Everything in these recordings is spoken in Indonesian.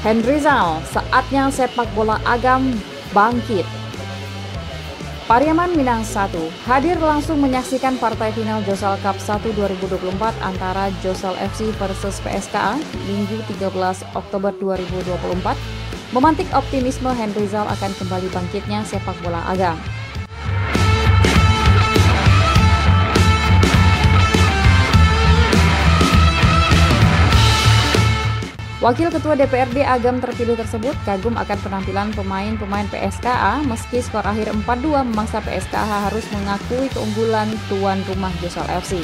Henry Zal, saatnya sepak bola Agam bangkit. Pariaman Minang 1 hadir langsung menyaksikan partai final Josal Cup 1 2024 antara Josal FC versus PSKA Minggu 13 Oktober 2024, memantik optimisme Henry Zal akan kembali bangkitnya sepak bola Agam. Wakil Ketua DPRD Agam terpilih tersebut kagum akan penampilan pemain-pemain PSKA meski skor akhir 4-2 memaksa PSKA harus mengakui keunggulan tuan rumah Josal FC.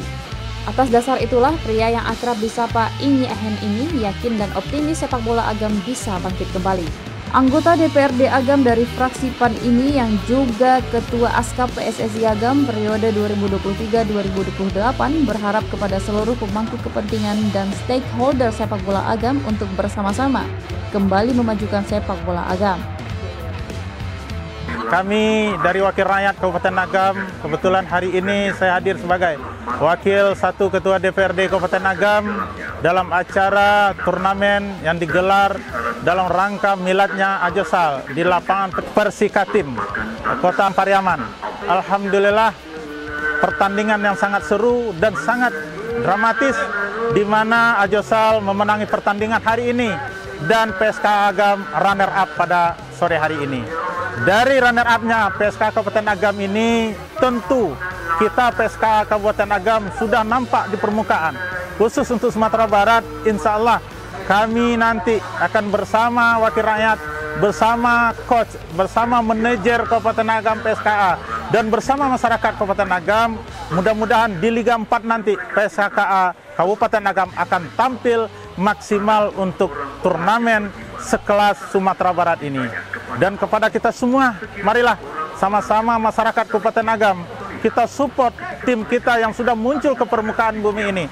Atas dasar itulah pria yang akrab disapa Inyi Ehen ini yakin dan optimis sepak bola Agam bisa bangkit kembali. Anggota DPRD Agam dari fraksi PAN ini yang juga Ketua Askap PSSI Agam periode 2023-2028 berharap kepada seluruh pemangku kepentingan dan stakeholder sepak bola Agam untuk bersama-sama kembali memajukan sepak bola Agam. Kami dari Wakil Rakyat Kabupaten Agam, kebetulan hari ini saya hadir sebagai Wakil 1 Ketua DPRD Kabupaten Agam dalam acara turnamen yang digelar dalam rangka miladnya Ajosal di lapangan Persikatim, Kota Pariaman. Alhamdulillah pertandingan yang sangat seru dan sangat dramatis di mana Ajosal memenangi pertandingan hari ini dan PSK Agam runner up pada sore hari ini. Dari runner up-nya PSK Kabupaten Agam ini tentu kita PSK Kabupaten Agam sudah nampak di permukaan. Khusus untuk Sumatera Barat, insya Allah kami nanti akan bersama Wakil Rakyat, bersama coach, bersama manajer Kabupaten Agam PSKA, dan bersama masyarakat Kabupaten Agam, mudah-mudahan di Liga 4 nanti PSKA Kabupaten Agam akan tampil maksimal untuk turnamen sekelas Sumatera Barat ini. Dan kepada kita semua, marilah sama-sama masyarakat Kabupaten Agam, kita support tim kita yang sudah muncul ke permukaan bumi ini,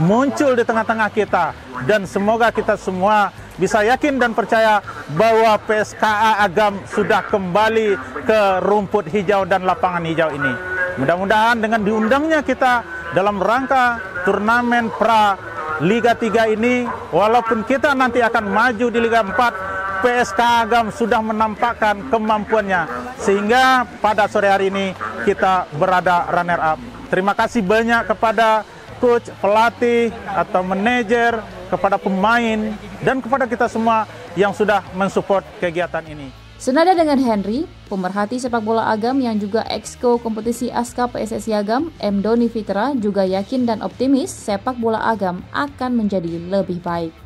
muncul di tengah-tengah kita, dan semoga kita semua bisa yakin dan percaya bahwa PSKA Agam sudah kembali ke rumput hijau dan lapangan hijau ini. Mudah-mudahan dengan diundangnya kita dalam rangka turnamen pra Liga 3 ini, walaupun kita nanti akan maju di Liga 4, PSK Agam sudah menampakkan kemampuannya sehingga pada sore hari ini kita berada runner up. Terima kasih banyak kepada coach, pelatih atau manajer, kepada pemain dan kepada kita semua yang sudah mensupport kegiatan ini. Senada dengan Henry, pemerhati sepak bola Agam yang juga exco kompetisi Askap PSSI Agam, M. Doni Fitra juga yakin dan optimis sepak bola Agam akan menjadi lebih baik.